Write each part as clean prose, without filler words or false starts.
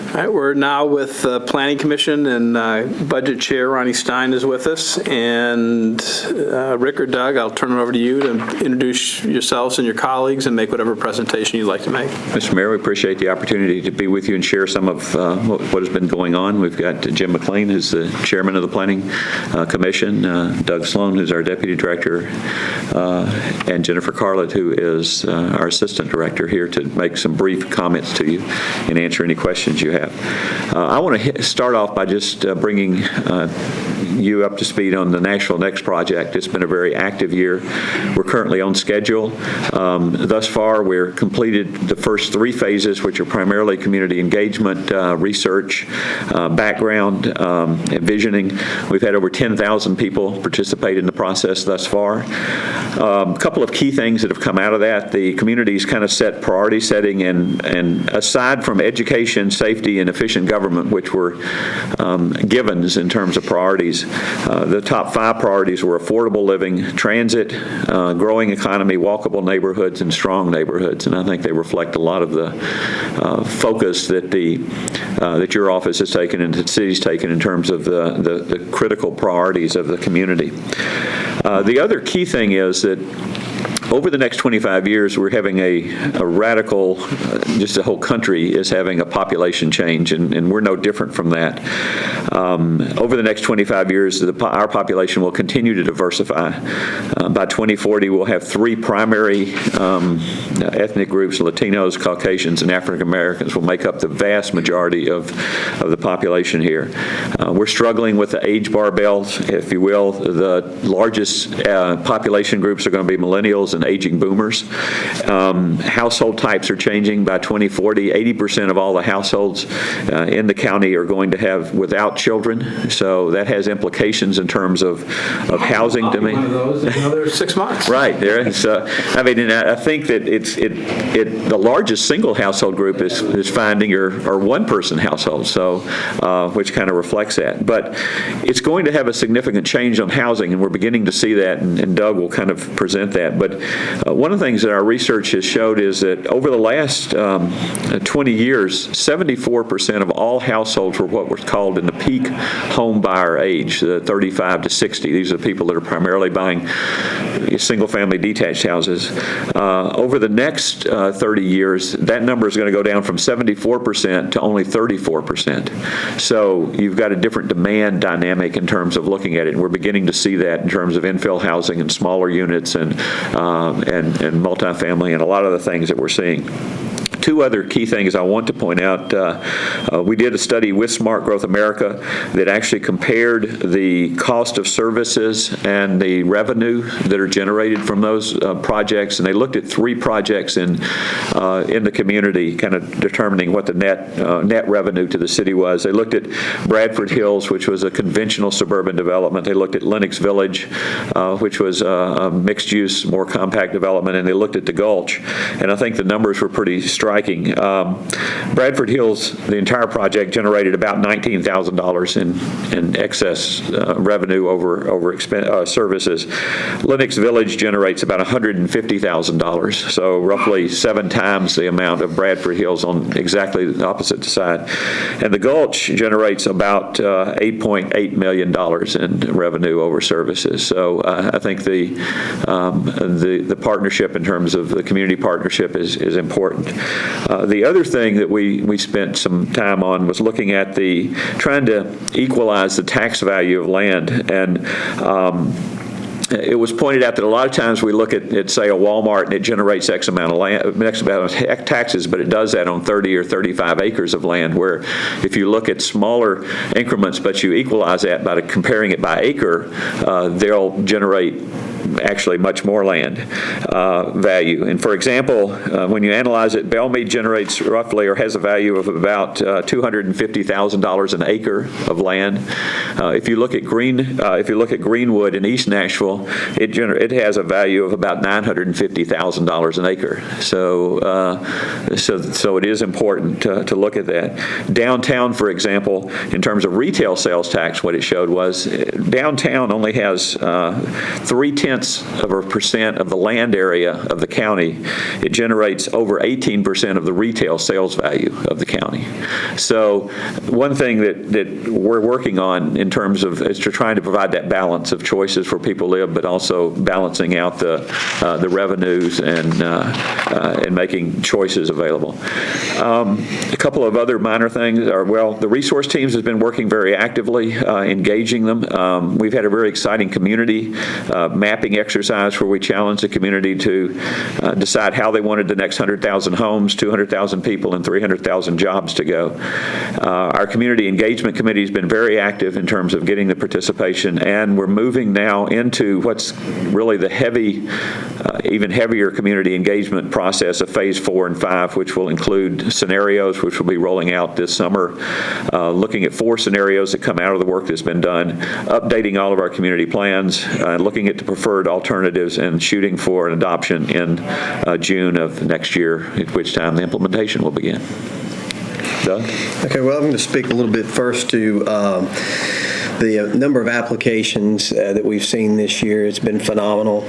All right, we're now with the Planning Commission, and Budget Chair Ronnie Stein is with us. And Rick or Doug, I'll turn it over to you to introduce yourselves and your colleagues and make whatever presentation you'd like to make. Mr. Mayor, we appreciate the opportunity to be with you and share some of what has been going on. We've got Jim McLean, who's the chairman of the Planning Commission, Doug Sloan, who's our deputy director, and Jennifer Carlett, who is our assistant director, here to make some brief comments to you and answer any questions you have. I want to start off by just bringing you up to speed on the Nashville Next project. It's been a very active year. We're currently on schedule. Thus far, we're completed the first 3 phases, which are primarily community engagement, research, background, and visioning. We've had over 10,000 people participate in the process thus far. A couple of key things that have come out of that: the community's kind of set priority setting, and aside from education, safety, and efficient government, which were givens in terms of priorities, the top 5 priorities were affordable living, transit, growing economy, walkable neighborhoods, and strong neighborhoods. And I think they reflect a lot of the focus that that your office has taken and the city's taken in terms of the critical priorities of the community. The other key thing is that over the next 25 years, we're having a radical, just the whole country is having a population change, and we're no different from that. Over the next 25 years, our population will continue to diversify. By 2040, we'll have 3 primary ethnic groups: Latinos, Caucasians, and African Americans will make up the vast majority of the population here. We're struggling with the age barbell, if you will. The largest population groups are going to be millennials and aging boomers. Household types are changing. By 2040, 80% of all the households in the county are going to have without children. So that has implications in terms of housing to me. One of those in another 6 months. Right there. So I mean, and I think that the largest single household group is finding are one-person households. So which kind of reflects that. But it's going to have a significant change on housing, and we're beginning to see that. And Doug will kind of present that. But one of the things that our research has showed is that over the last 20 years, 74% of all households were what was called in the peak home buyer age, the 35 to 60. These are people that are primarily buying single-family detached houses. Over the next 30 years, that number is going to go down from 74% to only 34%. So you've got a different demand dynamic in terms of looking at it, and we're beginning to see that in terms of infill housing and smaller units and multifamily and a lot of the things that we're seeing. 2 other key things I want to point out. We did a study with Smart Growth America that actually compared the cost of services and the revenue that are generated from those projects, and they looked at 3 projects in the community, kind of determining what the net revenue to the city was. They looked at Bradford Hills, which was a conventional suburban development. They looked at Lenox Village, which was a mixed-use, more compact development, and they looked at the Gulch. And I think the numbers were pretty striking. Bradford Hills, the entire project generated about $19,000 in excess revenue over services. Lenox Village generates about $150,000, so roughly 7 times the amount of Bradford Hills on exactly the opposite side. And the Gulch generates about $8.8 million in revenue over services. So I think the partnership in terms of the community partnership is important. The other thing that we spent some time on was looking at trying to equalize the tax value of land. And it was pointed out that a lot of times we look at say, a Walmart, and it generates X amount of land, X amount of taxes, but it does that on 30 or 35 acres of land, where if you look at smaller increments, but you equalize that by comparing it by acre, they'll generate actually much more land value. And for example, when you analyze it, Belmead generates roughly, or has a value of about $250,000 an acre of land. If you look at Greenwood in East Nashville, it has a value of about $950,000 an acre. So it is important to look at that. Downtown, for example, in terms of retail sales tax, what it showed was downtown only has 0.3 0.2% of the land area of the county, it generates over 18% of the retail sales value of the county. So one thing that we're working on in terms of is to trying to provide that balance of choices for people to live, but also balancing out the revenues and making choices available. A couple of other minor things are, well, the resource teams has been working very actively, engaging them. We've had a very exciting community mapping exercise where we challenged the community to decide how they wanted the next 100,000 homes, 200,000 people, and 300,000 jobs to go. Our community engagement committee has been very active in terms of getting the participation, and we're moving now into what's really the even heavier community engagement process of phase 4 and 5, which will include scenarios, which will be rolling out this summer, looking at 4 scenarios that come out of the work that's been done, updating all of our community plans, looking at the preferred alternatives, and shooting for an adoption in June of next year, at which time the implementation will begin. Doug? Okay, well, I'm going to speak a little bit first to the number of applications that we've seen this year. It's been phenomenal.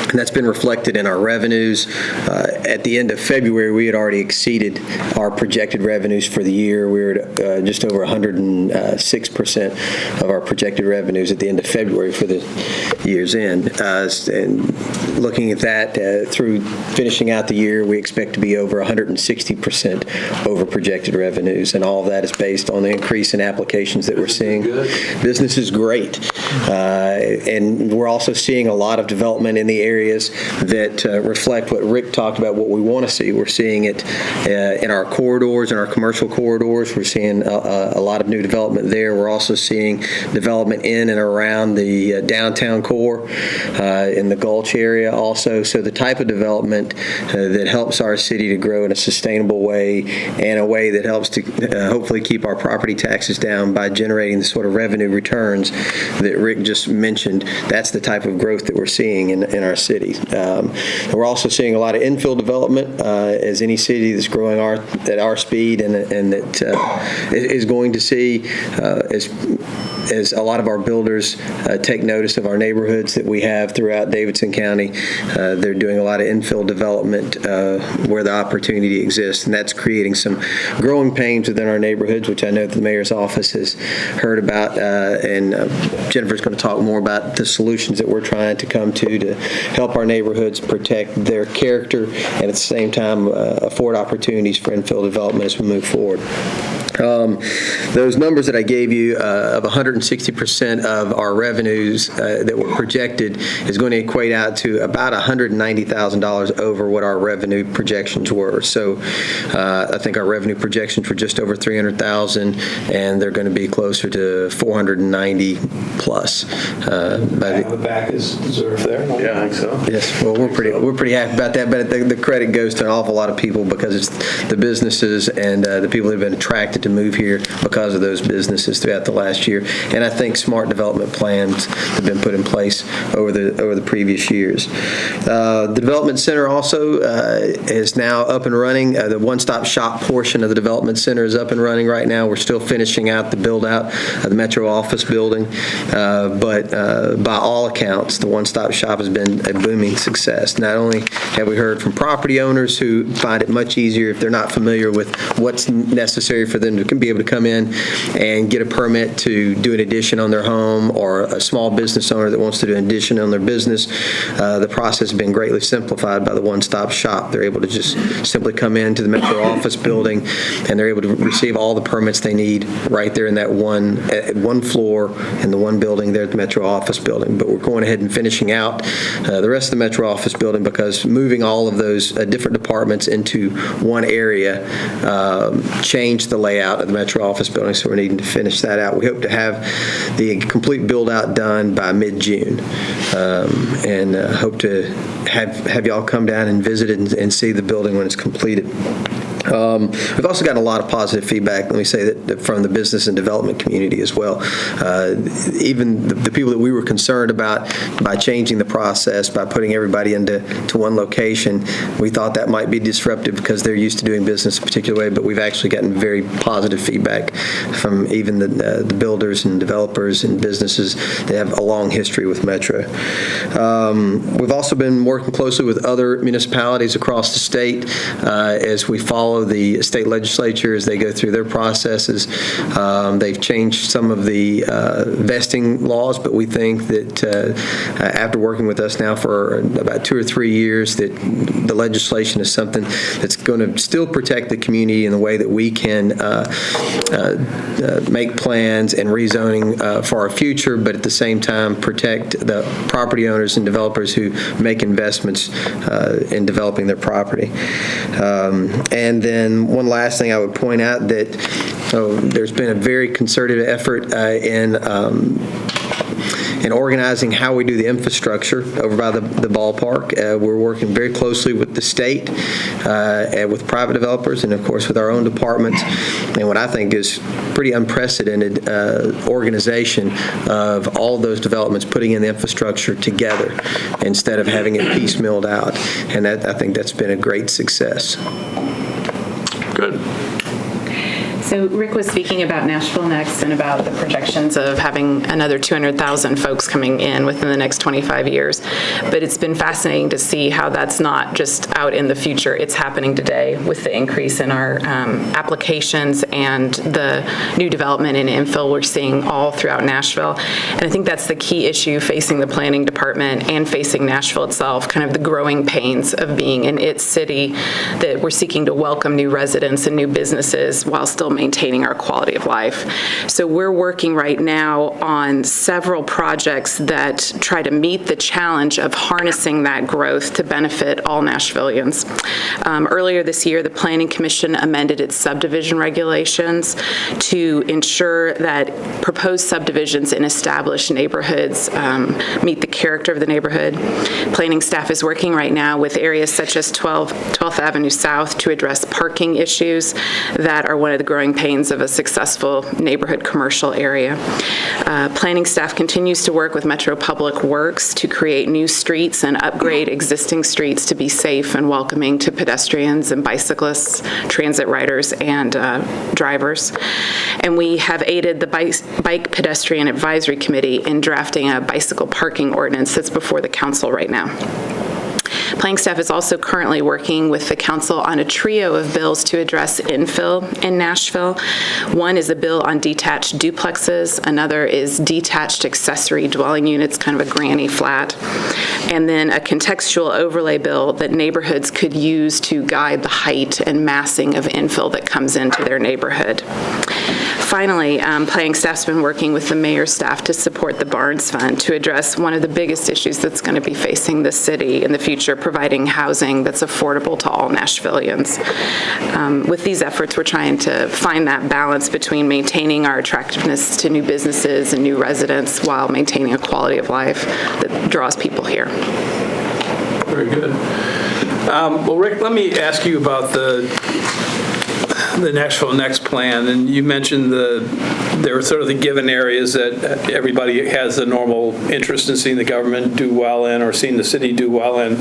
And that's been reflected in our revenues. At the end of February, we had already exceeded our projected revenues for the year. We were at just over 106% of our projected revenues at the end of February for the year's end. And looking at that, through finishing out the year, we expect to be over 160% over projected revenues. And all of that is based on the increase in applications that we're seeing. Business is great. And we're also seeing a lot of development in the areas that reflect what Rick talked about, what we want to see. We're seeing it in our corridors, in our commercial corridors. We're seeing a lot of new development there. We're also seeing development in and around the downtown core, in the Gulch area also. So the type of development that helps our city to grow in a sustainable way and a way that helps to hopefully keep our property taxes down by generating the sort of revenue returns that Rick just mentioned, that's the type of growth that we're seeing in our city. We're also seeing a lot of infill development, as any city that's growing at our speed and that is going to see as a lot of our builders take notice of our neighborhoods that we have throughout Davidson County. They're doing a lot of infill development where the opportunity exists, and that's creating some growing pains within our neighborhoods, which I know the mayor's office has heard about, and Jennifer's going to talk more about the solutions that we're trying to come to help our neighborhoods protect their character and at the same time afford opportunities for infill development as we move forward. Those numbers that I gave you of 160% of our revenues that were projected is going to equate out to about $190,000 over what our revenue projections were. So I think our revenue projections were just over $300,000, and they're going to be closer to $490 plus. The back is deserved there. Yeah, I think so. Yes, well, we're pretty happy about that, but the credit goes to an awful lot of people because it's the businesses and the people that have been attracted to move here because of those businesses throughout the last year. And I think smart development plans have been put in place over the previous years. The development center also is now up and running. The one-stop shop portion of the development center is up and running right now. We're still finishing out the build-out of the Metro office building, but by all accounts, the one-stop shop has been a booming success. Not only have we heard from property owners who find it much easier if they're not familiar with what's necessary for them to be able to come in and get a permit to do an addition on their home, or a small business owner that wants to do an addition on their business. The process has been greatly simplified by the one-stop shop. They're able to just simply come into the Metro office building, and they're able to receive all the permits they need right there in that one floor in the one building there at the Metro office building. But we're going ahead and finishing out the rest of the Metro office building, because moving all of those different departments into one area changed the layout of the Metro office building, so we're needing to finish that out. We hope to have the complete build-out done by mid-June, and hope to have y'all come down and visit it and see the building when it's completed. We've also gotten a lot of positive feedback, let me say, that from the business and development community as well. Even the people that we were concerned about by changing the process, by putting everybody into one location, we thought that might be disruptive because they're used to doing business a particular way, but we've actually gotten very positive feedback from even the builders and developers and businesses that have a long history with Metro. We've also been working closely with other municipalities across the state as we follow the state legislature as they go through their processes. They've changed some of the vesting laws, but we think that after working with us now for about 2 or 3 years, that the legislation is something that's going to still protect the community in the way that we can make plans and rezoning for our future, but at the same time protect the property owners and developers who make investments in developing their property. And then one last thing I would point out that there's been a very concerted effort in organizing how we do the infrastructure over by the ballpark. We're working very closely with the state, and with private developers, and of course with our own departments, and what I think is pretty unprecedented organization of all those developments putting in the infrastructure together instead of having it piecemealed out. And I think that's been a great success. Good. So Rick was speaking about Nashville Next and about the projections of having another 200,000 folks coming in within the next 25 years. But it's been fascinating to see how that's not just out in the future. It's happening today with the increase in our applications and the new development and infill we're seeing all throughout Nashville. And I think that's the key issue facing the planning department and facing Nashville itself, kind of the growing pains of being in its city, that we're seeking to welcome new residents and new businesses while still maintaining our quality of life. So we're working right now on several projects that try to meet the challenge of harnessing that growth to benefit all Nashvillians. Earlier this year, the Planning Commission amended its subdivision regulations to ensure that proposed subdivisions in established neighborhoods meet the character of the neighborhood. Planning staff is working right now with areas such as 12th Avenue South to address parking issues that are one of the growing pains of a successful neighborhood commercial area. Planning staff continues to work with Metro Public Works to create new streets and upgrade existing streets to be safe and welcoming to pedestrians and bicyclists, transit riders, and drivers. And we have aided the Bike Pedestrian Advisory Committee in drafting a bicycle parking ordinance that's before the council right now. Planning staff is also currently working with the council on a trio of bills to address infill in Nashville. One is a bill on detached duplexes. Another is detached accessory dwelling units, kind of a granny flat. And then a contextual overlay bill that neighborhoods could use to guide the height and massing of infill that comes into their neighborhood. Finally, planning staff's been working with the mayor's staff to support the Barnes Fund to address one of the biggest issues that's going to be facing the city in the future, providing housing that's affordable to all Nashvillians. With these efforts, we're trying to find that balance between maintaining our attractiveness to new businesses and new residents while maintaining a quality of life that draws people here. Very good. Well, Rick, let me ask you about the Nashville Next plan, and you mentioned there were sort of the given areas that everybody has a normal interest in seeing the government do well in or seeing the city do well in.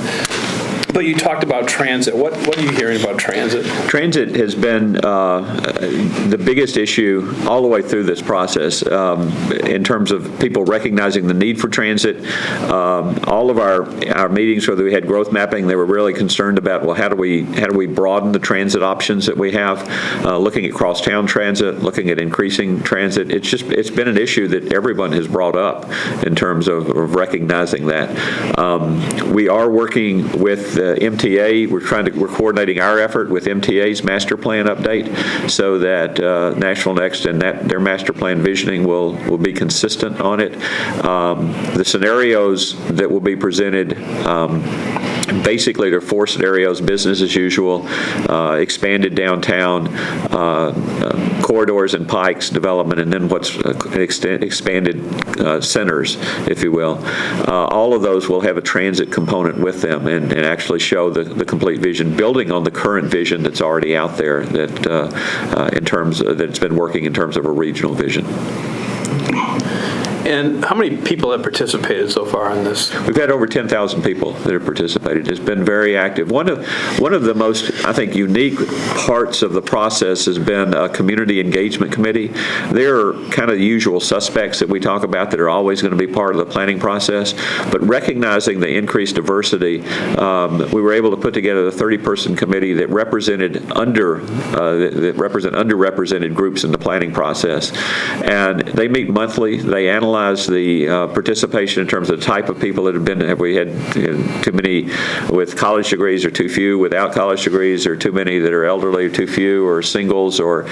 But you talked about transit. What are you hearing about transit? Transit has been the biggest issue all the way through this process in terms of people recognizing the need for transit. All of our meetings, whether we had growth mapping, they were really concerned about, well, how do we broaden the transit options that we have? Looking at crosstown transit, looking at increasing transit. It's been an issue that everyone has brought up in terms of recognizing that. We are working with MTA. We're coordinating our effort with MTA's master plan update so that Nashville Next and their master plan visioning will be consistent on it. The scenarios that will be presented Basically, they're four scenarios: business as usual, expanded downtown, corridors and pikes development, and then what's expanded centers, if you will. All of those will have a transit component with them and actually show the complete vision, building on the current vision that's already out there that in terms of, that's been working in terms of a regional vision. And how many people have participated so far in this? We've had over 10,000 people that have participated. It's been very active. One of the most, I think, unique parts of the process has been a community engagement committee. They're kind of the usual suspects that we talk about that are always going to be part of the planning process, but recognizing the increased diversity, we were able to put together a 30-person committee that represented underrepresented groups in the planning process. And they meet monthly. They analyze the participation in terms of the type of people that have been. Have we had too many with college degrees or too few without college degrees, or too many that are elderly or too few, or singles, or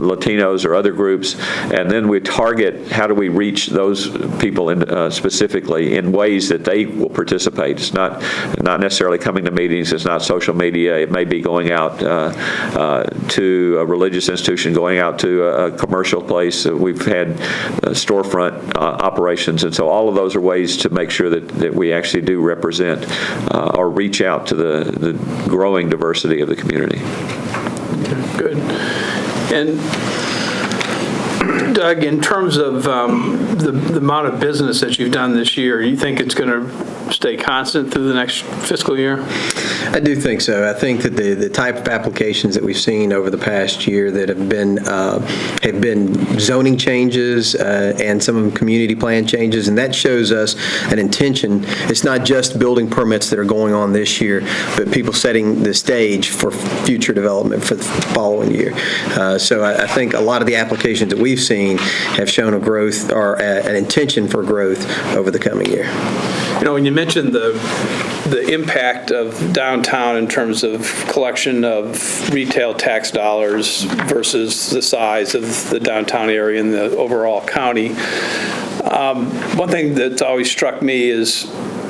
Latinos or other groups? And then we target how do we reach those people specifically in ways that they will participate. It's not necessarily coming to meetings. It's not social media. It may be going out to a religious institution, going out to a commercial place. We've had storefront operations, and so all of those are ways to make sure that we actually do represent or reach out to the growing diversity of the community. Good. And Doug, in terms of the amount of business that you've done this year, you think it's going to stay constant through the next fiscal year? I do think so. I think that the type of applications that we've seen over the past year that have been zoning changes and some of them community plan changes, and that shows us an intention. It's not just building permits that are going on this year, but people setting the stage for future development for the following year. So I think a lot of the applications that we've seen have shown a growth or an intention for growth over the coming year. You know, when you mentioned the impact of downtown in terms of collection of retail tax dollars versus the size of the downtown area and the overall county, one thing that's always struck me is,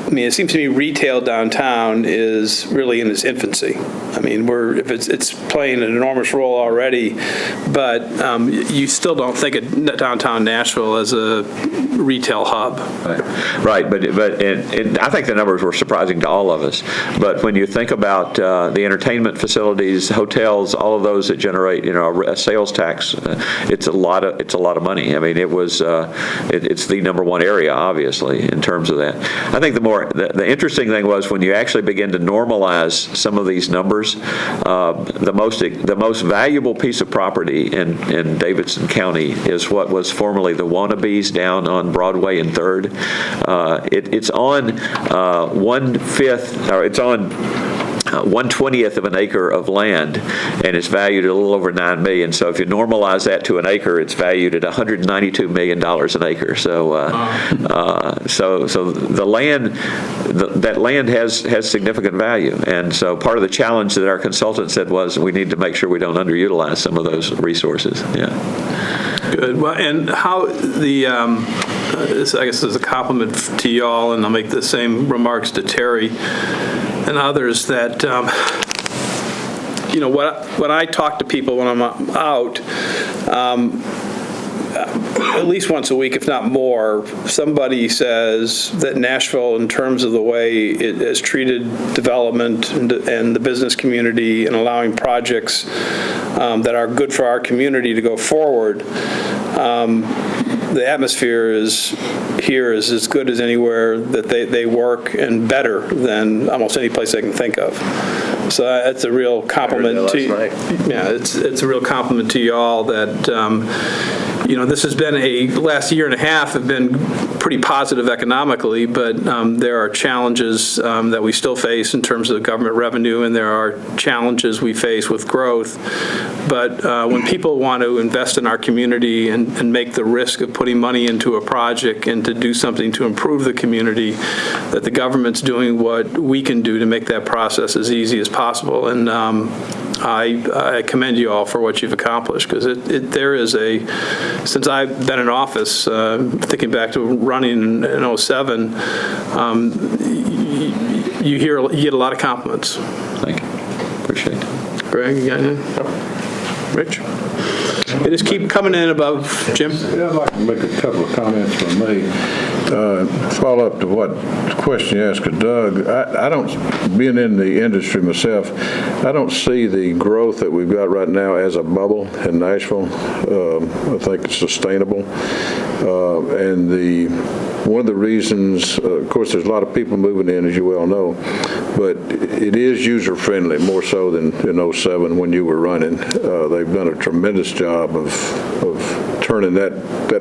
it seems to me retail downtown is really in its infancy. I mean, it's playing an enormous role already, but you still don't think of downtown Nashville as a retail hub. Right. But I think the numbers were surprising to all of us. But when you think about the entertainment facilities, hotels, all of those that generate, a sales tax, it's a lot of money. I mean, it's the number one area, obviously, in terms of that. I think the interesting thing was when you actually begin to normalize some of these numbers, the most valuable piece of property in Davidson County is what was formerly the Wannabes down on Broadway and 3rd. It's on 1/5, or it's on 1/20th of an acre of land, and it's valued at a little over $9 million. So if you normalize that to an acre, it's valued at $192 million an acre. So, so the land, that land has significant value, and so part of the challenge that our consultant said was we need to make sure we don't underutilize some of those resources. Yeah. Good. Well, and how this, I guess, is a compliment to y'all, and I'll make the same remarks to Terry and others that, when I talk to people when I'm out, at least once a week, if not more, somebody says that Nashville, in terms of the way it has treated development and the business community and allowing projects that are good for our community to go forward, the atmosphere here is as good as anywhere that they work, and better than almost any place I can think of. So that's a real compliment to you. Yeah, it's a real compliment to you all that this has been last year and a half have been pretty positive economically, but there are challenges that we still face in terms of government revenue, and there are challenges we face with growth. But when people want to invest in our community and make the risk of putting money into a project and to do something to improve the community, that the government's doing what we can do to make that process as easy as possible. And I commend you all for what you've accomplished, because since I've been in office, thinking back to running in 2007, you get a lot of compliments. Thank you. Appreciate it. Greg, you got anything? Rich? They just keep coming in above. Jim? Yeah, I'd like to make a couple of comments from me. Follow up to what question you asked of Doug. I don't, being in the industry myself, I don't see the growth that we've got right now as a bubble in Nashville. I think it's sustainable. And one of the reasons, of course, there's a lot of people moving in, as you well know, but it is user-friendly, more so than in '07 when you were running. They've done a tremendous job of turning that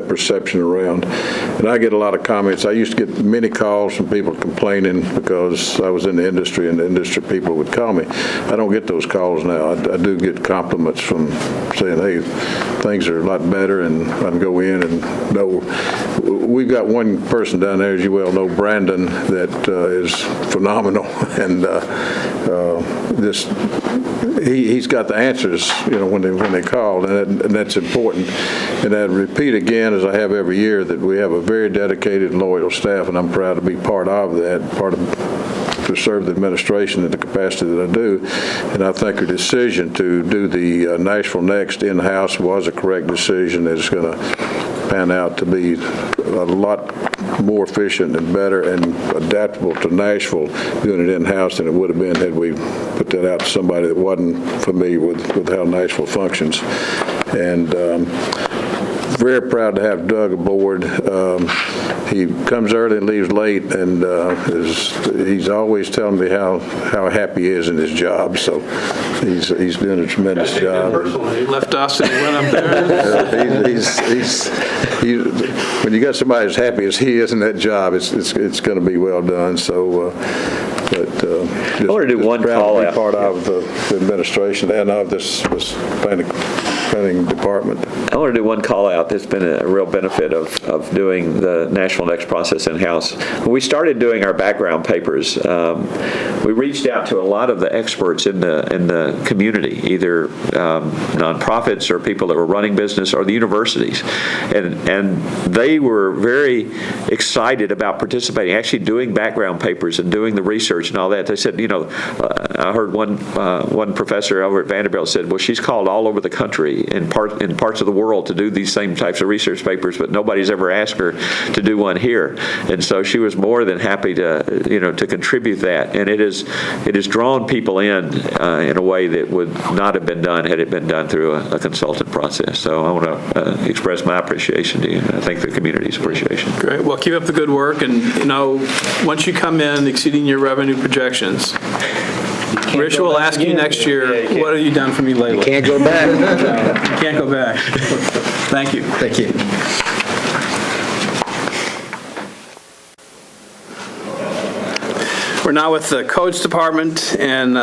perception around. And I get a lot of comments. I used to get many calls from people complaining because I was in the industry and the industry people would call me. I don't get those calls now. I do get compliments from saying, hey, things are a lot better, and I can go in and know. We've got one person down there, as you well know, Brandon, that is phenomenal, and he's got the answers, when they call, and that's important. And I repeat again, as I have every year, that we have a very dedicated and loyal staff, and I'm proud to be part of that, to serve the administration in the capacity that I do. And I think our decision to do the Nashville Next in-house was a correct decision. It's going to pan out to be a lot more efficient and better and adaptable to Nashville doing it in-house than it would have been had we put that out to somebody that wasn't familiar with how Nashville functions. And very proud to have Doug aboard. He comes early and leaves late, and he's always telling me how happy he is in his job. So he's doing a tremendous job. He left us and he went up there. When you got somebody as happy as he is in that job, it's going to be well done. So, I want to do one call out. Part of the administration and of this planning department. I want to do one call out that's been a real benefit of doing the Nashville Next process in-house. When we started doing our background papers, we reached out to a lot of the experts in the community, either nonprofits or people that were running business or the universities. And they were very excited about participating, actually doing background papers and doing the research and all that. They said, I heard one professor over at Vanderbilt said, well, she's called all over the country in parts of the world to do these same types of research papers, but nobody's ever asked her to do one here. And so she was more than happy to contribute that. And it has drawn people in a way that would not have been done had it been done through a consultant process. So I want to express my appreciation to you, and I think the community's appreciation. Great. Well, keep up the good work. And, once you come in exceeding your revenue projections, Rich will ask you next year, what have you done for me lately? You can't go back. You can't go back. Thank you. Thank you. We're now with the Codes Department and